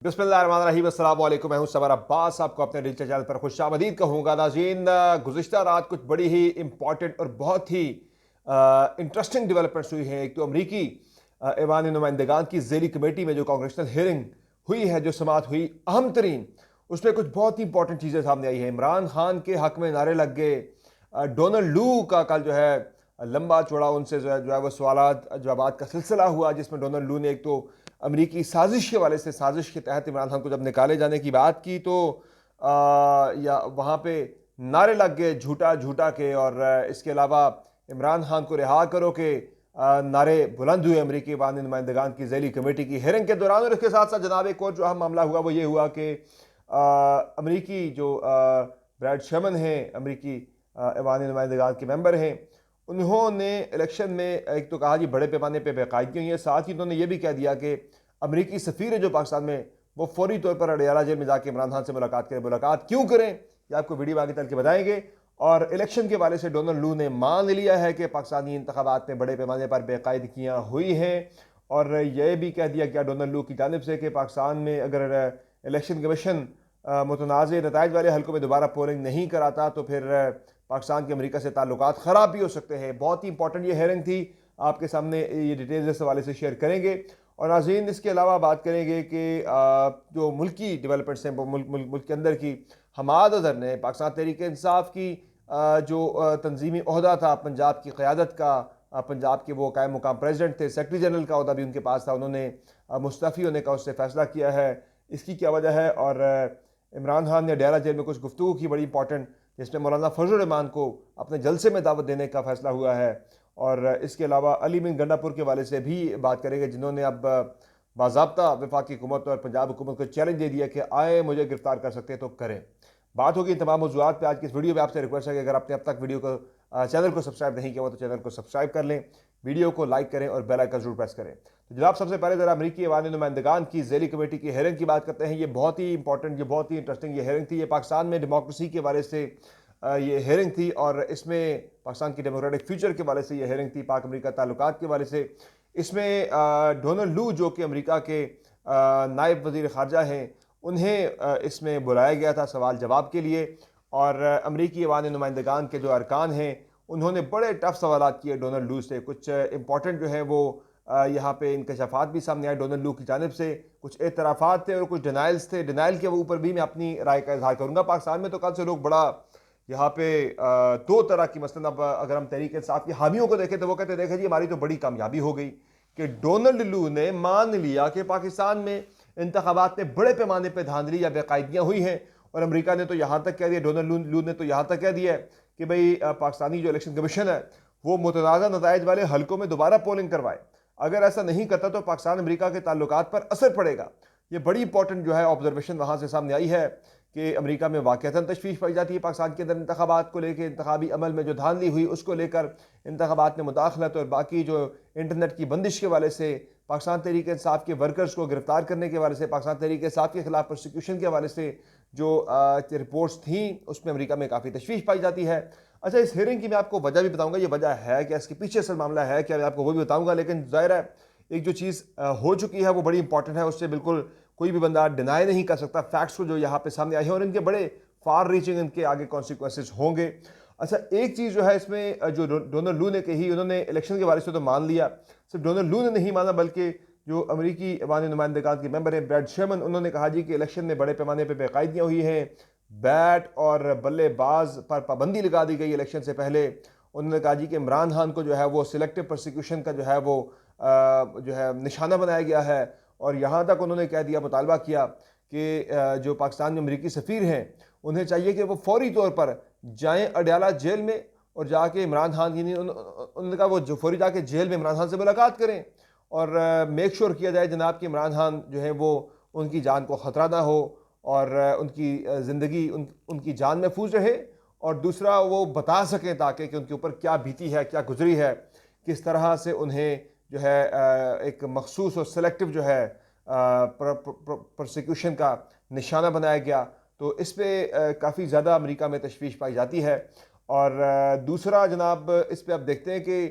बिस्मिल्लाहिर्रहमानिर्रहीम, अस्सलाम वालेकुम। मैं हूं समर अब्बास, आपको अपने डिजिटल चैनल पर खुशामदीद कहूँगा। नाज़रीन, गुज़िश्ता रात कुछ बड़ी ही इंपॉर्टेंट और बहुत ही इंटरेस्टिंग डेवलपमेंट्स हुई हैं। एक तो अमरीकी ऐवान नुमाइंदगान की ज़ेली कमेटी में जो कांग्रेशनल हियरिंग हुई है, जो समात हुई अहम तरीन, उसमें कुछ बहुत ही इंपॉर्टेंट चीज़ें सामने आई हैं। इमरान खान के हक में नारे लग गए। डोनाल्ड लू का कल जो है लंबा चौड़ा उनसे जो है वो सवालात जवाबात का सिलसिला हुआ, जिसमें डोनाल्ड लू ने एक तो अमरीकी साजिश के वाले से, साजिश के तहत इमरान खान को जब निकाले जाने की बात की तो या वहाँ पे नारे लग गए झूठा झूठा के, और इसके अलावा इमरान खान को रिहा करो के नारे बुलंद हुए अमरीकी बानी नुमाइंदगान की ज़ैली कमेटी की हेयरिंग के दौरान। और इसके साथ साथ जनाब एक और जो अहम मामला हुआ वो ये हुआ कि अमरीकी जो ब्रैड शर्मन हैं, अमरीकी ऐवान नुमाइंदगान के मेंबर हैं, उन्होंने इलेक्शन में एक तो कहा जी बड़े पैमाने पर बेकायदगी हुई है, साथ ही उन्होंने ये भी कह दिया कि अमरीकी सफ़ीर है जो पाकिस्तान में, वो फौरी तौर पर अडयाला जेल में जाके इमरान खान से मुलाकात करें। मुलाकात क्यों करें ये आपको वीडियो आगे चल के बताएंगे। और इलेक्शन के वाले से डोनाल्ड लू ने मान लिया है कि पाकिस्तानी इंतखाबात में बड़े पैमाने पर बेकायदगियाँ हुई हैं, और यह भी कह दिया गया डोनाल्ड लू की जानिब से कि पाकिस्तान में अगर इलेक्शन कमीशन मुतनाज़ नताइज वाले हल्कों में दोबारा पोलिंग नहीं कराता तो फिर पाकिस्तान के अमरीका से ताल्लुकात ख़राब भी हो सकते हैं। बहुत ही इंपॉर्टेंट ये हेयरिंग थी, आपके सामने ये डिटेल्स इस हवाले से शेयर करेंगे। और नाज़रीन, इसके अलावा बात करेंगे कि जो मुल्की डेवलपमेंट्स हैं, मुल्क के अंदर की, हमाद अज़हर ने पाकिस्तान तहरीक इंसाफ की जो तंजीमी ओहदा था पंजाब की क़यादत का, पंजाब के वो कायम मुकाम प्रेसिडेंट थे, सेक्रेटरी जनरल का ओहदा भी उनके पास था, उन्होंने मुस्तफ़ी होने का उससे फ़ैसला किया है। इसकी क्या वजह है? और इमरान खान ने अडयाला जेल में कुछ गुफ्तगू की बड़ी इंपॉर्टेंट, जिसमें मौलाना फजल रहमान को अपने जलसे में दावत देने का फ़ैसला हुआ है। और इसके अलावा अली बिन गंडापुर के वाले से भी बात करेंगे, जिन्होंने अब बाज़ाब्ता वफाकी हुकूमत और पंजाब हुकूमत को चैलेंज दे दिया कि आए मुझे गिरफ्तार कर सकते हैं तो करें। बात होगी तमाम मौज़ूआत पे आज की इस वीडियो में। आपसे रिक्वेस्ट है कि अगर आपने अब तक वीडियो को चैनल को सब्सक्राइब नहीं किया हुआ तो चैनल को सब्सक्राइब कर लें, वीडियो को लाइक करें और बेल आइकन जरूर प्रेस करें। तो जनाब, सबसे पहले ज़रा अमरीकी ऐवान नुमाइंदगान की ज़ैली कमेटी की हेयरिंग की बात करते हैं। ये बहुत ही इंपॉर्टेंट, ये बहुत ही इंटरेस्टिंग ये हेयरिंग थी। ये पाकिस्तान में डेमोक्रेसी के बारे से ये हेयरिंग थी, और इसमें पाकिस्तान की डेमोक्रेटिक फ्यूचर के बारे से ये हेयरिंग थी, पाक अमरीका ताल्लुकात के बारे से। इसमें डोनाल्ड लू जो कि अमरीका के नायब वज़ीर ख़ारजा हैं, उन्हें इसमें बुलाया गया था सवाल जवाब के लिए। और अमरीकी ऐवान नुमाइंदगान के जो अरकान हैं, उन्होंने बड़े टफ सवालात किए डोनाल्ड लू से। कुछ इंपॉर्टेंट जो है वो यहाँ पे इंकशाफात भी सामने आए डोनाल्ड लू की जानिब से। कुछ एतराफ़ात थे और कुछ डिनाइल्स थे। डिनाइल के ऊपर भी मैं अपनी राय का इजहार करूँगा। पाकिस्तान में तो कल से लोग बड़ा यहाँ पे दो तरह की, मसलन अब अगर हम तहरीक इंसाफ की हामियों को देखें तो वो कहते देखें जी हमारी तो बड़ी कामयाबी हो गई कि डोनाल्ड लू ने मान लिया कि पाकिस्तान में इंतखाबात में बड़े पैमाने पर धांधली या बेकायदगियाँ हुई हैं। और अमेरिका ने तो यहाँ तक कह दिया, डोनाल्ड लू ने तो यहाँ तक कह दिया है कि भाई पाकिस्तानी जो इलेक्शन कमीशन है वो मुतनाज़ा नताइज वाले हल्कों में दोबारा पोलिंग करवाए। अगर ऐसा नहीं करता तो पाकिस्तान अमेरिका के ताल्लुकात पर असर पड़ेगा। ये बड़ी इंपॉर्टेंट जो है ऑब्जर्वेशन वहाँ से सामने आई है कि अमेरिका में वाक़तन तशवीश पाई जाती है पाकिस्तान के अंदर इंतखाबात को लेकर, इंतखाबी अमल में जो धांधली हुई उसको लेकर, इंतखाबात में मुदाखलत और बाकी जो इंटरनेट की बंदिश के वाले से, पाकिस्तान तहरीक इंसाफ के वर्कर्स को गिरफ्तार करने के हवाले से, पाकिस्तान तहरीक इंसाफ के खिलाफ प्रोसिक्यूशन के हवाले से जो रिपोर्ट्स थी उसमें अमेरिका में काफ़ी तशवीश पाई जाती है। अच्छा, इस हेयरिंग की मैं आपको वजह भी बताऊंगा, ये वजह है क्या, इसके पीछे असल मामला है क्या, मैं आपको वो भी बताऊंगा। लेकिन ज़ाहिर है एक जो चीज़ हो चुकी है वो बड़ी इंपॉर्टेंट है, उससे बिल्कुल कोई भी बंदा डिनाई नहीं कर सकता फैक्ट्स को जो यहाँ पे सामने आए हैं, और इनके बड़े फार रीचिंग इनके आगे कॉन्सिक्वेंसेज होंगे। अच्छा, एक चीज़ जो है इसमें जो डोनाल्ड लू ने कही, उन्होंने इलेक्शन के बारे से तो मान लिया, सिर्फ डोनाल्ड लू ने नहीं माना बल्कि जो अमरीकी ऐवान नुमाइंदगान के मेंबर हैं ब्रैड शर्मन, उन्होंने कहा जी कि इलेक्शन में बड़े पैमाने पर बेकायदगियाँ हुई हैं, बैट और बल्लेबाज पर पाबंदी लगा दी गई इलेक्शन से पहले। उन्होंने कहा जी कि इमरान खान को जो है वो सिलेक्टिव प्रोसिक्यूशन का जो है वो जो है निशाना बनाया गया है। और यहाँ तक उन्होंने कह दिया, मुतालबा किया कि जो पाकिस्तान में अमरीकी सफ़ीर हैं उन्हें चाहिए कि वो फौरी तौर पर जाएँ अडयाला जेल में और जाके इमरान खान की, उन्होंने कहा वो जो फौरी जाके जेल में इमरान खान से मुलाकात करें और मेक श्योर किया जाए जनाब कि इमरान खान जो है वो, उनकी जान को ख़तरा ना हो और उनकी ज़िंदगी उनकी जान महफूज रहे। और दूसरा वो बता सकें ताकि कि उनके ऊपर क्या बीती है, क्या गुजरी है, किस तरह से उन्हें जो है एक मखसूस और सेलेक्टिव जो है प्रोसिक्यूशन का निशाना बनाया गया। तो इस पर काफ़ी ज़्यादा अमेरिका में तशवीश पाई जाती है। और दूसरा जनाब, इस पर आप देखते हैं कि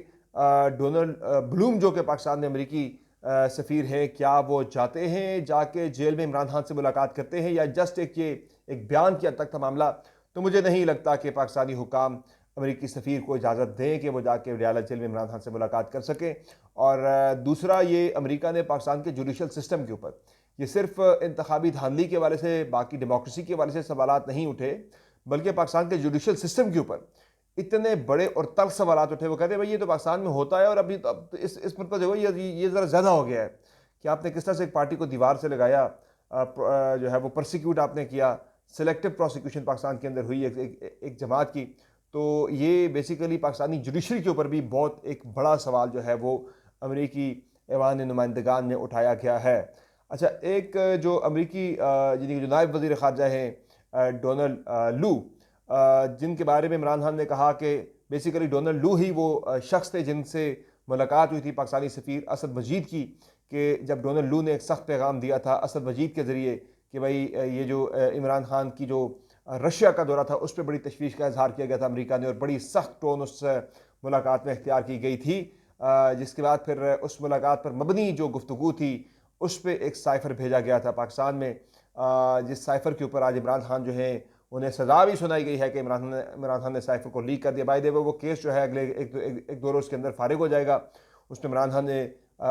डोनाल्ड ब्लूम जो कि पाकिस्तान में अमरीकी सफ़ीर हैं, क्या वो जाते हैं, जाके जेल में इमरान खान से मुलाकात करते हैं, या जस्ट एक बयान की हद तक था मामला। तो मुझे नहीं लगता कि पाकिस्तानी हुकाम अमेरिकी सफ़ीर को इजाज़त दें कि वो जाके रियाला जेल में इमरान खान से मुलाकात कर सकें। और दूसरा, ये अमेरिका ने पाकिस्तान के जुडिशल सिस्टम के ऊपर, ये सिर्फ इंतखाबी धांधली के हवाले से, बाकी डेमोक्रेसी के हवाले से सवालात नहीं उठे, बल्कि पाकिस्तान के जुडिशल सिस्टम के ऊपर इतने बड़े और तल्ख सवालात उठे। वो कहते हैं भाई ये तो पाकिस्तान में होता है, और अभी तो अब इस मतलब जो है ये ज़रा ज़्यादा हो गया है कि आपने किस तरह से एक पार्टी को दीवार से लगाया, जो है वो प्रोसिक्यूट आपने किया, सिलेक्टिव प्रोसिक्यूशन पाकिस्तान के अंदर हुई एक जमात की। तो ये बेसिकली पाकिस्तानी जुडिशरी के ऊपर भी बहुत एक बड़ा सवाल जो है वो अमेरिकी ऐवान नुमाइंदगान में उठाया गया है। अच्छा, एक जो अमेरिकी यानी जो नायब वज़ीर ख़ारजा हैं डोनाल्ड लू, जिनके बारे में इमरान खान ने कहा कि बेसिकली डोनाल्ड लू ही वो शख्स थे जिनसे मुलाकात हुई थी पाकिस्तानी सफ़ीर असद मजीद की, कि जब डोनाल्ड लू ने एक सख्त पैगाम दिया था असद मजीद के ज़रिए कि भाई ये जो इमरान खान की जो रशिया का दौरा था उस पर बड़ी तशवीश का इजहार किया गया था अमेरिका ने, और बड़ी सख्त टोन उस मुलाकात में इख्तियार की गई थी। जिसके बाद फिर उस मुलाकात पर मबनी जो गुफ्तगू थी उस पर एक साइफ़र भेजा गया था पाकिस्तान में, जिस साइफ़र के ऊपर आज इमरान खान जो है उन्हें सज़ा भी सुनाई गई है कि इमरान खान ने साइफ़र को लीक कर दिया। बाय द वे वो केस जो है अगले एक दो रोज़ के अंदर फारिग हो जाएगा। उसमें इमरान खान ने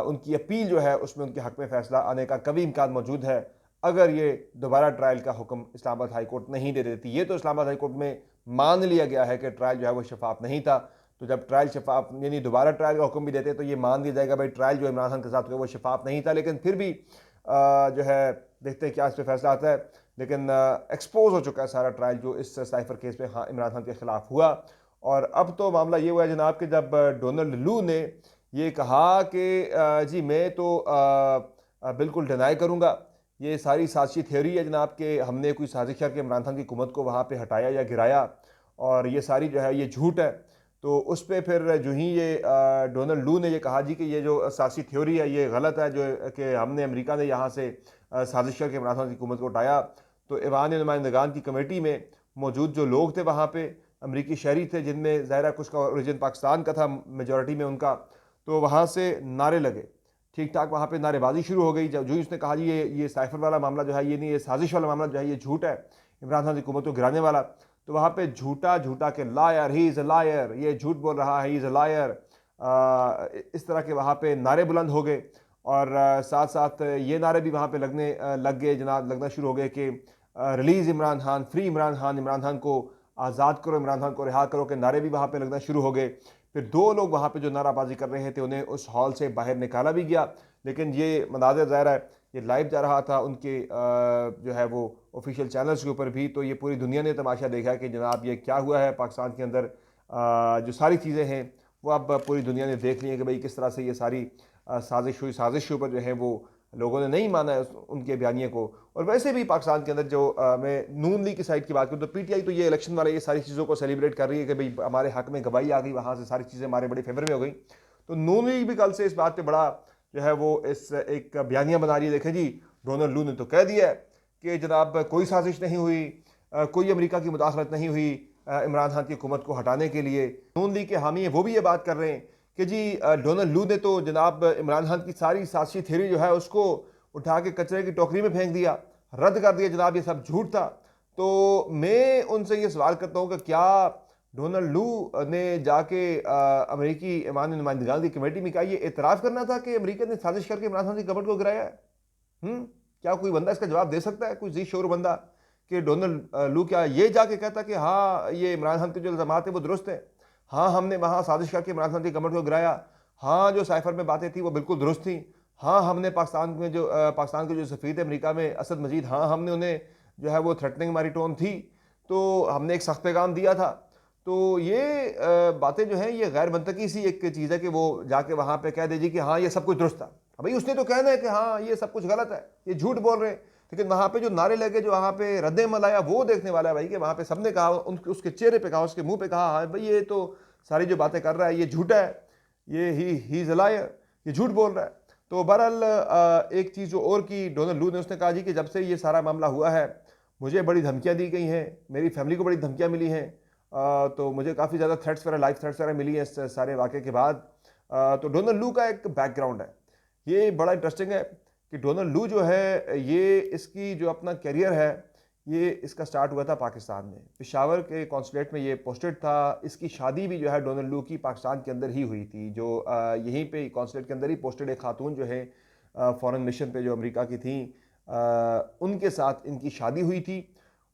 उनकी अपील जो है उसमें उनके हक़ में फ़ैसला आने का कभी इम्कान मौजूद है, अगर ये दोबारा ट्रायल का हुक्म इस्लामाबाद हाई कोर्ट नहीं दे देती। ये तो इस्लामाबाद हाई कोर्ट में मान लिया गया है कि ट्रायल जो है वो शफाफ नहीं था, तो जब ट्रायल शफाफ यानी दोबारा ट्रायल का हुक्म भी देते तो ये मान लिया जाएगा भाई ट्रायल जो इमरान खान के साथ हुआ वो शफाफ नहीं था। लेकिन फिर भी जो है देखते हैं क्या इस पर फैसला आता है। लेकिन एक्सपोज हो चुका है सारा ट्रायल जो इस साइफर केस में इमरान खान के खिलाफ हुआ। और अब तो मामला ये हुआ है जनाब कि जब डोनाल्ड लू ने ये कहा कि जी मैं तो बिल्कुल डिनाई करूँगा, ये सारी साजिशी थ्योरी है जनाब कि हमने कोई साजिश करके इमरान खान की हुकूमत को वहाँ पे हटाया या गिराया, और ये सारी जो है ये झूठ है। तो उस पर फिर जो ही ये डोनाल्ड लू ने ये कहा जी कि ये जो साजिशी थ्योरी है ये गलत है, जो कि हमने अमेरिका ने यहाँ से साजिश करके इमरान खान की हुकूमत को हटाया। तो ऐवान नुमाइंदगान की कमेटी में मौजूद जो लोग थे वहाँ पे अमरीकी शहरी थे, जिनमें ज़ाहिर कुछ का ओरिजिन पाकिस्तान का था, मेजॉरिटी में उनका, तो वहाँ से नारे लगे, ठीक ठाक वहाँ पे नारेबाजी शुरू हो गई। जब जो उसने कहा जी ये साइफर वाला मामला जो है ये नहीं, ये साजिश वाला मामला जो है ये झूठ है, इमरान खान की हुकूमत को गिराने वाला, तो वहाँ पे झूठा झूठा के liar, he is a liar, ये झूठ बोल रहा है, ही इज़ अ लायर, इस तरह के वहाँ पे नारे बुलंद हो गए। और साथ साथ ये नारे भी वहाँ पे लग गए जनाब, लगना शुरू हो गए कि रिलीज़ इमरान खान, फ्री इमरान खान, इमरान खान को आज़ाद करो, इमरान खान को रिहा करो के नारे भी वहाँ पे लगना शुरू हो गए। फिर दो लोग वहाँ पे जो नाराबाजी कर रहे थे उन्हें उस हॉल से बाहर निकाला भी गया। लेकिन ये मनाज़र ज़ाहिर है ये लाइव जा रहा था उनके जो है वो ऑफिशियल चैनल्स के ऊपर भी, तो ये पूरी दुनिया ने तमाशा देखा कि जनाब ये क्या हुआ है पाकिस्तान के अंदर। जो सारी चीज़ें हैं वो अब पूरी दुनिया ने देख ली है कि भाई किस तरह से ये सारी साजिश हुई। साजिश के ऊपर जो है वो लोगों ने नहीं माना है उनके बयानिए को। और वैसे भी पाकिस्तान के अंदर जो मैं नून लीग की साइड की बात करूँ तो पीटीआई तो ये इलेक्शन वाले ये सारी चीज़ों को सेलिब्रेट कर रही है कि भाई हमारे हक में गवाही आ गई, वहाँ से सारी चीज़ें हमारे बड़े फेवर में हो गई। तो नून लीग भी कल से इस बात पर बड़ा जो है वो इस एक बयानिया बना रही है। देखें जी, डोनाल्ड लू ने तो कह दिया है कि जनाब कोई साजिश नहीं हुई, कोई अमेरिका की मुदाखलत नहीं हुई इमरान खान की हुकूमत को हटाने के लिए। नून लीग के हामी हैं वो भी ये बात कर रहे हैं कि जी डोनाल्ड लू ने तो जनाब इमरान खान की सारी साजिशी थ्योरी जो है उसको उठा के कचरे की टोकरी में फेंक दिया, रद्द कर दिया, जनाब ये सब झूठ था। तो मैं उनसे ये सवाल करता हूँ कि क्या डोनाल्ड लू ने जाके अमेरिकी ऐवान नुमाइंदगान की कमेटी में क्या ये एतराफ़ करना था कि अमेरिका ने साजिश करके इमरान खान की गवर्नमेंट को गिराया है? क्या कोई बंदा इसका जवाब दे सकता है, कोई जी शोर बंदा, कि डोनाल्ड लू क्या ये जाके कहता कि हाँ ये इमरान खान के जो इल्ज़ाम है वो दुरुस्त है, हाँ हमने वहाँ साजिश करके इमरान खान की गवर्नमेंट को गिराया, हाँ जो साइफर में बातें थी वो बिल्कुल दुरुस्त थी, हाँ हमने पाकिस्तान के जो सफ़ीर थे अमेरिका में असद मजीद, हाँ हमने उन्हें जो है वो थ्रेटनिंग हमारी टोन थी तो हमने एक सख्त पैगाम दिया था। तो ये बातें जो हैं ये गैर मनतकी सी एक चीज़ है कि वो जाके वहाँ पे कह दे जी कि हाँ ये सब कुछ दुरुस्त था। भाई उसने तो कहना है कि हाँ ये सब कुछ गलत है, ये झूठ बोल रहे हैं, लेकिन वहाँ पे जो नारे लगे, जो वहाँ पे रद्द-ए-अमल आया वो देखने वाला है भाई, कि वहाँ पे सबने कहा, उसके चेहरे पे कहा, उसके मुंह पे कहा, हाँ भाई ये तो सारी जो बातें कर रहा है ये झूठा है, ये ही इज़ अ लायर, ये झूठ बोल रहा है। तो बहरहाल एक चीज़ जो और की डोनाल्ड लू ने, उसने कहा जी कि जब से ये सारा मामला हुआ है मुझे बड़ी धमकियाँ दी गई हैं, मेरी फैमिली को बड़ी धमकियाँ मिली हैं, तो मुझे काफ़ी ज़्यादा थ्रेट्स वगैरह, लाइफ थ्रेट्स वगैरह मिली हैं इस सारे वाक़े के बाद। तो डोनाल्ड लू का एक बैकग्राउंड है, ये बड़ा इंटरेस्टिंग है कि डोनाल्ड लू जो है ये इसकी जो अपना करियर है ये इसका स्टार्ट हुआ था पाकिस्तान में, पेशावर के कॉन्सुलेट में ये पोस्टेड था। इसकी शादी भी जो है डोनाल्ड लू की पाकिस्तान के अंदर ही हुई थी, जो यहीं पे कॉन्सुलेट के अंदर ही पोस्टेड एक खातून जो है फॉरेन मिशन पे जो अमेरिका की थी, उनके साथ इनकी शादी हुई थी।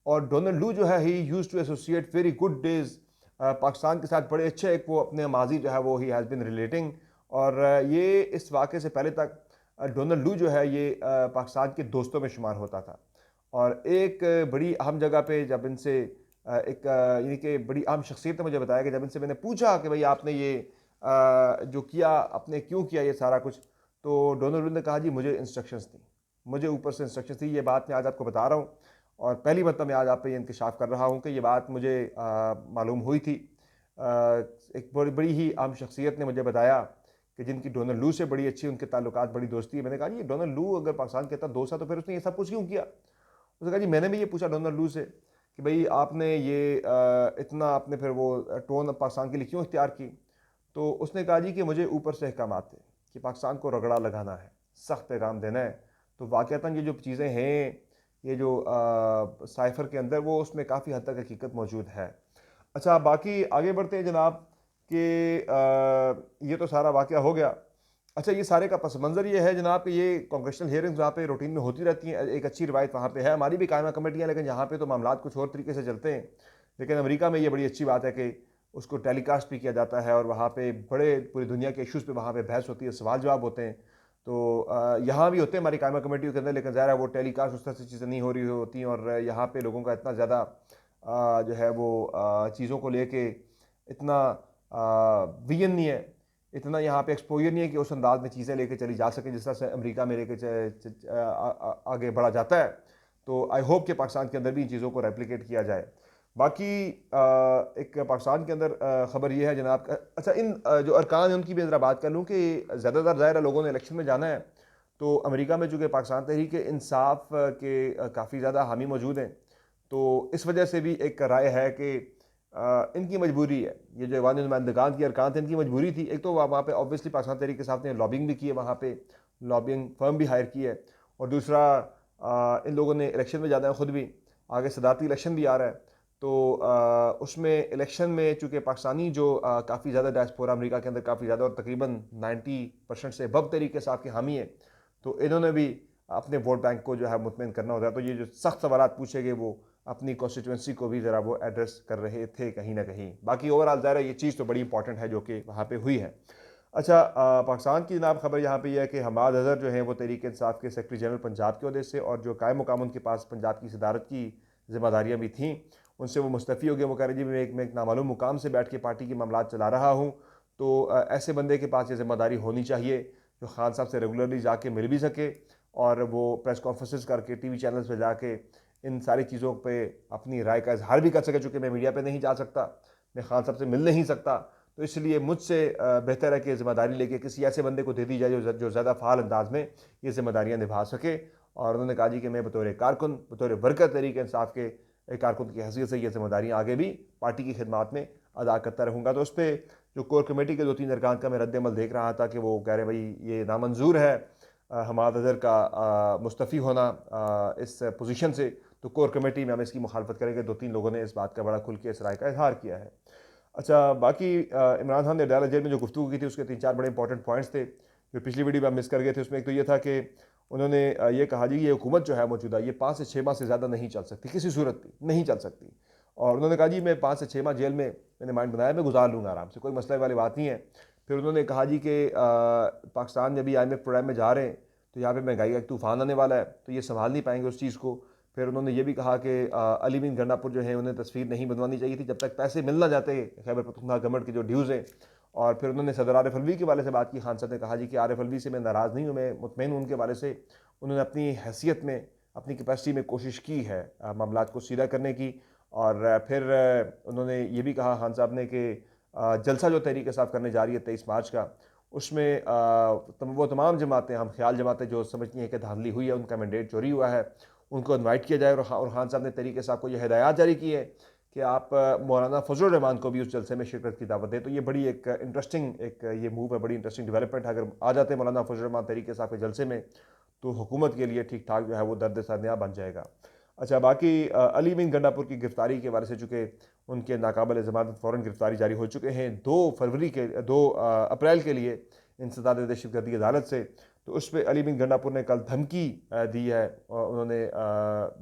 और डोनाल्ड लू जो है he use to associate very good days Pakistan के साथ, बड़े अच्छे एक वो अपने माजी जो है वो ही हैज़ बिन रिलेटिंग। और ये इस वाक़े से पहले तक डोनाल्ड लू जो है ये पाकिस्तान के दोस्तों में शुमार होता था। और एक बड़ी अहम जगह पे जब इनसे एक यानी कि बड़ी अहम शख्सियत ने मुझे बताया कि जब इनसे मैंने पूछा कि भाई आपने ये जो किया, आपने क्यों किया ये सारा कुछ, तो डोनाल्ड लू ने कहा जी मुझे इंस्ट्रक्शंस थी, मुझे ऊपर से इंस्ट्रक्शंस थी। ये बात मैं आज आपको बता रहा हूँ और पहली मतलब मैं आज आप पे ये इंकशाफ कर रहा हूँ कि ये बात मुझे मालूम हुई थी। एक बड़ी ही अहम शख्सियत ने मुझे बताया कि जिनकी डोनाल्ड लू से बड़ी अच्छी उनके ताल्लुकात, बड़ी दोस्ती है। मैंने कहा जी ये डोनाल्ड लू अगर पाकिस्तान के इतना दोस्त है तो फिर उसने ये सब कुछ क्यों किया? उसने कहा जी मैंने भी ये पूछा डोनाल्ड लू से कि भाई आपने ये इतना आपने फिर वो टोन पाकिस्तान के लिए क्यों इख्तियार की? तो उसने कहा जी कि मुझे ऊपर से अहकाम थे कि पाकिस्तान को रगड़ा लगाना है, सख्त पैगाम देना है। तो वाक़ता ये जो चीज़ें हैं, ये जो साइफ़र के अंदर वो उसमें काफ़ी हद तक हकीकत मौजूद है। अच्छा बाकी आगे बढ़ते हैं जनाब कि ये तो सारा वाक़या हो गया। अच्छा ये सारे का पस मंज़र ये है जनाब कि ये कांग्रेशनल हियरिंग्स वहाँ पे रूटीन में होती रहती हैं, एक अच्छी रिवायत वहाँ पे है। हमारी भी कायमा कमेटियाँ, लेकिन यहाँ पे तो मामलात कुछ और तरीके से चलते हैं। लेकिन अमेरिका में ये बड़ी अच्छी बात है कि उसको टेलीकास्ट भी किया जाता है और वहाँ पे बड़े पूरी दुनिया के इशूज़ पे वहाँ पे बहस होती है, सवाल जवाब होते हैं। तो यहाँ भी होते हैं हमारी कायमा कमेटियों के अंदर, लेकिन ज़ाहिर है वो टेलीकास्ट उस तरह से चीज़ें नहीं हो रही होती हैं और यहाँ पे लोगों का इतना ज़्यादा जो है वो चीज़ों को लेके इतना विजन नहीं है, इतना यहाँ पे एक्सपोजर नहीं है कि उस अंदाज में चीज़ें लेके चली जा सकें जिस तरह से अमेरिका में लेके आगे बढ़ा जाता है। तो आई होप कि पाकिस्तान के अंदर भी इन चीज़ों को रेप्लिकेट किया जाए। बाकी एक पाकिस्तान के अंदर ख़बर ये है जनाब अच्छा इन जो अरकान हैं उनकी भी ज़रा बात कर लूँ कि ज़्यादातर ज़ाहिर है लोगों ने इलेक्शन में जाना है। तो अमेरिका में चूँकि पाकिस्तान तहरीक इंसाफ के काफ़ी ज़्यादा हामी मौजूद हैं, तो इस वजह से भी एक राय है कि इनकी मजबूरी है, ये जो ऐवान नुमाइंदगान की अरकान थे इनकी मजबूरी थी। एक तो वहाँ पे ऑब्वियसली पाकिस्तान तहरीक इंसाफ ने लॉबिंग भी की है, वहाँ पे लॉबिंग फर्म भी हायर की है। और दूसरा इन लोगों ने इलेक्शन में जाना है ख़ुद भी, आगे सदारती इलेक्शन भी आ रहा है। तो उसमें इलेक्शन में चूँकि पाकिस्तानी जो काफ़ी ज़्यादा डायस्पोरा अमेरिका के अंदर काफ़ी ज़्यादा और तकरीबन 90% से अबव तरीके से आपके हामी है, तो इन्होंने भी अपने वोट बैंक को जो है मुतमईन करना होता है। तो ये जो सख्त सवाल पूछे गए वो अपनी कॉन्स्टिट्यूंसी को भी ज़रा वो एड्रेस कर रहे थे कहीं ना कहीं। बाकी ओवरऑल ज़ाहिर है ये चीज़ तो बड़ी इंपॉर्टेंट है जो कि वहाँ पे हुई है। अच्छा पाकिस्तान की जनाब खबर यहाँ पे यह है कि हमाद अज़हर जो है वो तहरीक इंसाफ के सेक्रेटरी जनरल पंजाब के अहदे से, और जो कायम मुकाम उनके पास पंजाब की सदारत की जिम्मेदारियाँ भी थीं, उनसे वो मुस्तफ़ी हो गए। वो कह रहे जी मैं एक नामालूम मुकाम से बैठ के पार्टी के मामला चला रहा हूँ। तो ऐसे बंदे के पास ये जिम्मेदारी होनी चाहिए जो खान साहब से रेगुलरली जाके मिल भी सके और वो प्रेस कॉन्फ्रेंसेस करके टीवी चैनल्स पे जाके इन सारी चीज़ों पे अपनी राय का इजहार भी कर सके। चूँकि मैं मीडिया पे नहीं जा सकता, मैं खान साहब से मिल नहीं सकता, तो इसलिए मुझसे बेहतर है कि ज़िम्मेदारी लेके किसी ऐसे बंदे को दे दी जाए जो ज़्यादा फ़ाल अंदाज में ये ज़िम्मेदारियाँ निभा सके। और उन्होंने कहा जी कि मैं बतौर कारकुन, बतौर वर्कर तहरीक इंसाफ के एक कारकुन की हैसियत से ये जिम्मेदारियाँ आगे भी पार्टी की खिदमत में अदा करता रहूँगा। तो उस पर जो कोर कमेटी के 2-3 अरकान का मैं रद्द-ए-अमल देख रहा था कि वो कह रहे भाई ये नामंजूर है हमाद अज़हर का मुस्तफ़ी होना इस पोजीशन से। तो कोर कमेटी में हम इसकी मुखालफत करेंगे। 2-3 लोगों ने इस बात का बड़ा खुल के इस राय का इजहार किया है। अच्छा बाकी इमरान खान ने डाला जेल में जो गुफ्तगू की थी उसके 3-4 बड़े इंपॉर्टेंट पॉइंट्स थे जो पिछली वीडियो में हम मिस कर गए थे। उसमें एक तो ये था कि उन्होंने ये कहा जी ये हुकूमत जो है मौजूदा ये 5 से 6 माह से ज़्यादा नहीं चल सकती, किसी सूरत भी नहीं चल सकती। और उन्होंने कहा जी मैं 5 से 6 माह जेल में मैंने माइंड बनाया, मैं गुजार लूँगा आराम से, कोई मसले वाली बात नहीं है। फिर उन्होंने कहा जी कि पाकिस्तान में भी IMF प्रोग्राम में जा रहे हैं तो यहाँ पे महंगाई का एक तूफ़ान आने वाला है, तो ये संभाल नहीं पाएंगे उस चीज़ को। फिर उन्होंने ये भी कहा कि अली बिन गंडापुर जो है उन्हें तस्वीर नहीं बनवानी चाहिए थी जब तक पैसे मिल ना जाते खैबर पख्तूनख्वा गवर्नमेंट के जो ड्यूज़ हैं। और फिर उन्होंने सदर आरिफ अलवी के वाले से बात की। खान साहब ने कहा जी कि आरिफ अलवी से मैं नाराज़ नहीं हूँ, मैं मुतमईन हूँ उनके वाले से। उन्होंने अपनी हैसियत में, अपनी कैपेसिटी में कोशिश की है मामलात को सीधा करने की। और फिर उन्होंने ये भी कहा खान साहब ने कि जलसा जो तहरीक इंसाफ करने जा रही है 23 मार्च का, उसमें वो तमाम जमातें, हम ख्याल जमातें जो समझती हैं कि धांधली हुई है, उनका मैंडेट चोरी हुआ है, उनको इन्वाइट किया जाए। और खान साहब ने तहरीक इंसाफ को यह हिदायत जारी की है कि आप मौलाना फजल रहमान को भी उस जलसे में शिरकत की दावत दें। तो ये बड़ी एक इंटरेस्टिंग एक ये मूव है, बड़ी इंटरेस्टिंग डेवलपमेंट है। अगर आ जाते हैं मौलाना फजल रहमान तहरीक इंसाफ के जलसे में तो हुकूमत के लिए ठीक ठाक जो है वो दर्द सरनिया बन जाएगा। अच्छा, बाकी अली बिन गंडापुर की गिरफ्तारी के बारे से चूँकि उनके नाकाबिल ज़मानत फ़ौरन गिरफ्तारी जारी हो चुके हैं 2 अप्रैल के लिए इंसदाद दहशतगर्दी अदालत से। तो उस पर अली बिन गंडापुर ने कल धमकी दी है। उन्होंने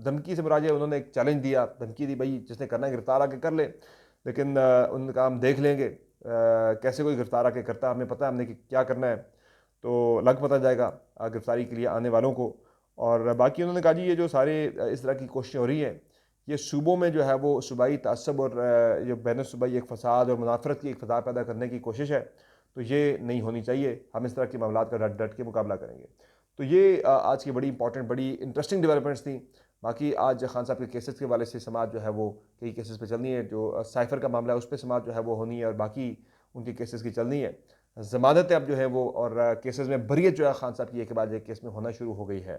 धमकी से मुराद है, उन्होंने एक चैलेंज दिया, धमकी दी, भाई जिसने करना है गिरफ्तार आके कर ले, लेकिन उन्होंने कहा हम देख लेंगे कैसे कोई गिरफ्तार आके करता है, हमें पता है हमने कि क्या करना है, तो लग पता जाएगा गिरफ्तारी के लिए आने वालों को। और बाकी उन्होंने कहा जी ये जो सारे इस तरह की कोशिशें हो रही हैं, ये सूबों में जो है वो सूबाई तअस्सुब और जो बैन सूबाई एक फ़साद और मुनाफरत की एक फ़सा पैदा करने की कोशिश है, तो ये नहीं होनी चाहिए। हम इस तरह के मामलात का डट डट के मुकाबला करेंगे। तो ये आज की बड़ी इंपॉर्टेंट, बड़ी इंटरेस्टिंग डेवलपमेंट्स थी। बाकी आज खान साहब के केसेस के वाले से समाज जो है वो कई केसेस पे चलनी है, जो साइफर का मामला है उस पर समाज जो है वो होनी है, और बाकी उनके केसेस की चलनी है। ज़मानतें अब जो है वो और केसेस में बरियत जो है खान साहब की एक के बाद एक केस में होना शुरू हो गई है।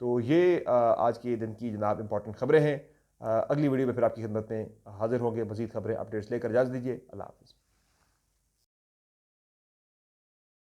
तो ये आज के दिन की जनाब इंपॉर्टेंट खबरें हैं। अगली वीडियो में फिर आपकी खिदमत में हाजिर होंगे, मज़ीद खबरें अपडेट्स लेकर। इजाज़त दीजिए, अल्लाह हाफ़िज़।